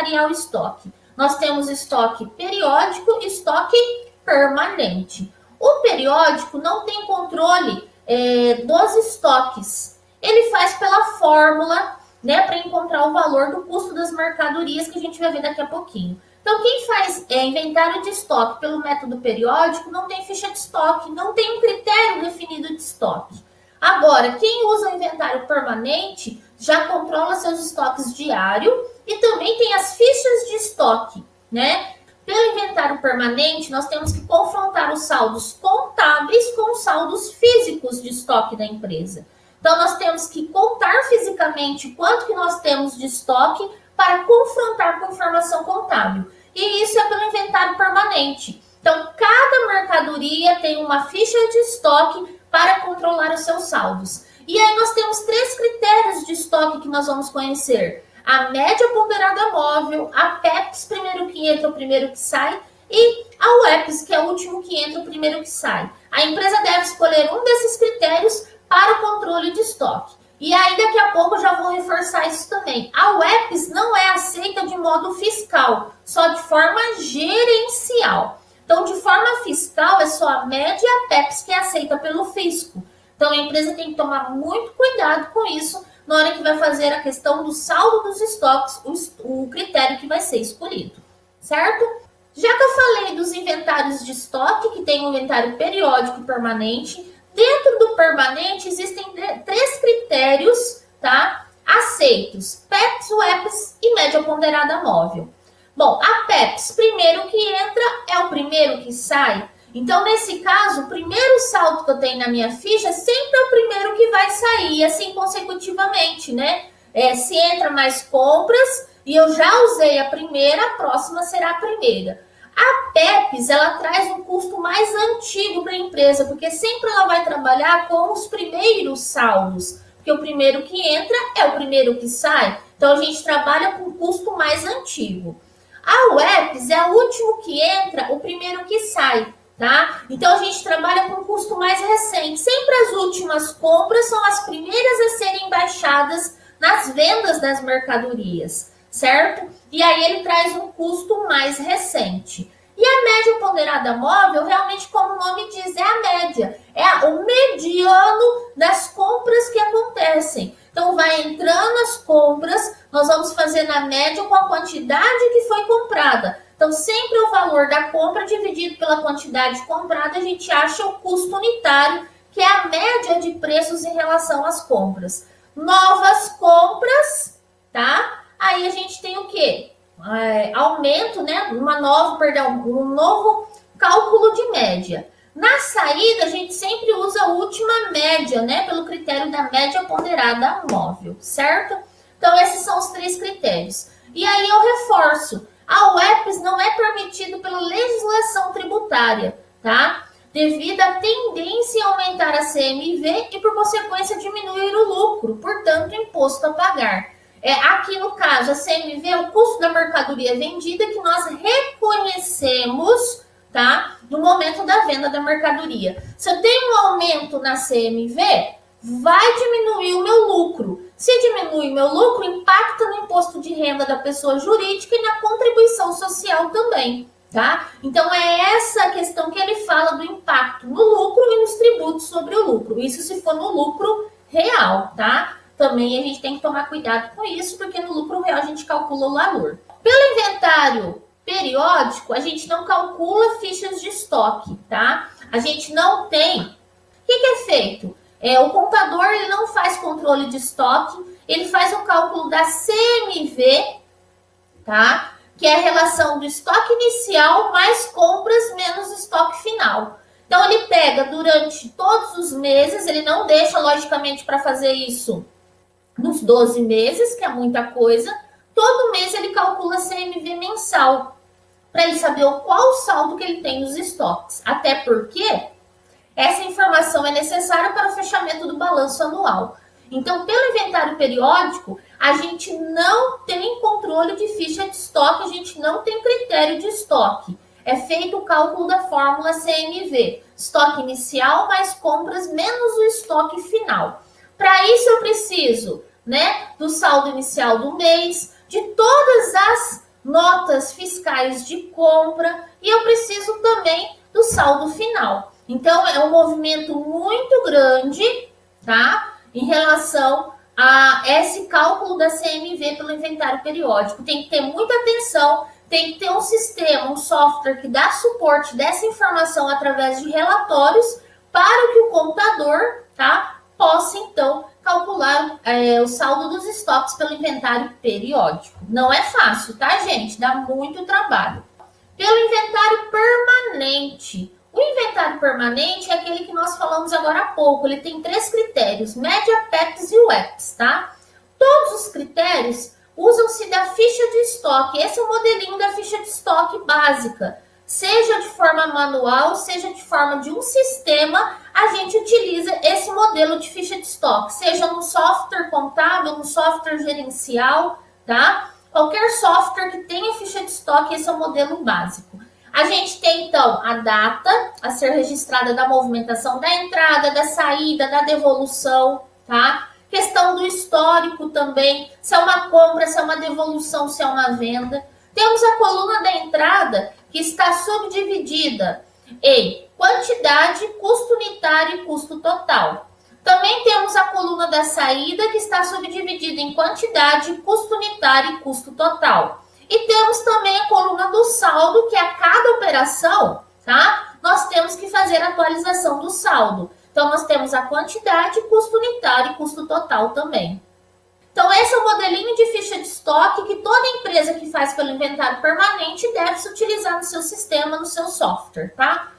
inventariar o estoque? Nós temos estoque periódico e estoque permanente. O periódico não tem controle dos estoques. Ele faz pela fórmula, né, para encontrar o valor do custo das mercadorias, que a gente vai ver daqui a pouquinho. Então, quem faz inventário de estoque pelo método periódico não tem ficha de estoque, não tem um critério definido de estoque. Agora, quem usa o inventário permanente já controla seus estoques diário e também tem as fichas de estoque, né? Pelo inventário permanente, nós temos que confrontar os saldos contábeis com os saldos físicos de estoque da empresa. Então, nós temos que contar fisicamente quanto que nós temos de estoque para confrontar com informação contábil. E isso é pelo inventário permanente. Então, cada mercadoria tem uma ficha de estoque para controlar os seus saldos. E aí nós temos 3 critérios de estoque que nós vamos conhecer. A média ponderada móvel, a PEPS, primeiro que entra, o primeiro que sai, e a UEPS, que é o último que entra, o primeiro que sai. A empresa deve escolher um desses critérios para o controle de estoque. E aí, daqui a pouco, eu já vou reforçar isso também. A UEPS não é aceita de modo fiscal, só de forma gerencial. Então, de forma fiscal, é só a média e a PEPS que é aceita pelo fisco. Então, a empresa tem que tomar muito cuidado com isso na hora que vai fazer a questão do saldo dos estoques, o critério que vai ser escolhido, certo? Já que eu falei dos inventários de estoque, que tem o inventário periódico e permanente, dentro do permanente existem 3 critérios, tá, aceitos: PEPS, UEPS e média ponderada móvel. Bom, a PEPS, primeiro que entra, é o primeiro que sai. Então, nesse caso, o primeiro saldo que eu tenho na minha ficha sempre é o primeiro que vai sair, assim consecutivamente, né? Se entra mais compras e eu já usei a primeira, a próxima será a primeira. A PEPS, ela traz um custo mais antigo para a empresa, porque sempre ela vai trabalhar com os primeiros saldos, porque o primeiro que entra é o primeiro que sai. Então, a gente trabalha com custo mais antigo. A UEPS é o último que entra, o primeiro que sai, tá? Então, a gente trabalha com custo mais recente. Sempre as últimas compras são as primeiras a serem baixadas nas vendas das mercadorias, certo? E aí ele traz um custo mais recente. E a média ponderada móvel, realmente, como o nome diz, é a média. É o mediano das compras que acontecem. Então, vai entrando as compras, nós vamos fazer na média com a quantidade que foi comprada. Então, sempre o valor da compra dividido pela quantidade comprada, a gente acha o custo unitário, que é a média de preços em relação às compras. Novas compras, tá? Aí a gente tem o quê? Aumento, né? Um novo cálculo de média. Na saída, a gente sempre usa a última média, né? Pelo critério da média ponderada móvel, certo? Então, esses são os 3 critérios. E aí eu reforço, a UEPS não é permitido pela legislação tributária, tá? Devido à tendência em aumentar a CMV e, por consequência, diminuir o lucro, portanto, imposto a pagar. Aqui no caso, a CMV é o custo da mercadoria vendida que nós reconhecemos, tá, no momento da venda da mercadoria. Se eu tenho um aumento na CMV, vai diminuir o meu lucro. Se diminui o meu lucro, impacta no imposto de renda da pessoa jurídica e na contribuição social também, tá? Então, é essa questão que ele fala do impacto no lucro e nos tributos sobre o lucro. Isso se for no lucro real, tá? Também a gente tem que tomar cuidado com isso, porque no lucro real a gente calcula o valor. Pelo inventário periódico, a gente não calcula fichas de estoque, tá? A gente não tem. O que é feito? O contador ele não faz controle de estoque, ele faz o cálculo da CMV, tá? Que é a relação do estoque inicial mais compras menos estoque final. Então, ele pega durante todos os meses, ele não deixa, logicamente, para fazer isso nos 12 meses, que é muita coisa. Todo mês ele calcula a CMV mensal, para ele saber qual o saldo que ele tem nos estoques. Até porque essa informação é necessária para o fechamento do balanço anual. Então, pelo inventário periódico, a gente não tem controle de ficha de estoque, a gente não tem critério de estoque. É feito o cálculo da fórmula CMV, estoque inicial mais compras menos o estoque final. Para isso, eu preciso, né, do saldo inicial do mês, de todas as notas fiscais de compra e eu preciso também do saldo final. Então, é um movimento muito grande, tá? Em relação a esse cálculo da CMV pelo inventário periódico. Tem que ter muita atenção, tem que ter um sistema, um software que dá suporte dessa informação através de relatórios para que o contador, tá, possa, então, calcular o saldo dos estoques pelo inventário periódico. Não é fácil, tá, gente? Dá muito trabalho. Pelo inventário permanente. O inventário permanente é aquele que nós falamos agora há pouco. Ele tem 3 critérios: média, PEPs e UEPs, tá? Todos os critérios usam-se da ficha de estoque. Esse é o modelinho da ficha de estoque básica. Seja de forma manual, seja de forma de um sistema, a gente utiliza esse modelo de ficha de estoque. Seja no software contábil, no software gerencial, tá? Qualquer software que tenha ficha de estoque, esse é o modelo básico. A gente tem, então, a data a ser registrada da movimentação da entrada, da saída, da devolução, tá? Questão do histórico também, se é uma compra, se é uma devolução, se é uma venda. Temos a coluna da entrada, que está subdividida em quantidade, custo unitário e custo total. Também temos a coluna da saída, que está subdividida em quantidade, custo unitário e custo total. E temos também a coluna do saldo, que a cada operação, tá? Nós temos que fazer a atualização do saldo. Então, nós temos a quantidade, custo unitário e custo total também. Então, esse é o modelinho de ficha de estoque que toda empresa que faz pelo inventário permanente deve se utilizar no seu sistema, no seu software, tá?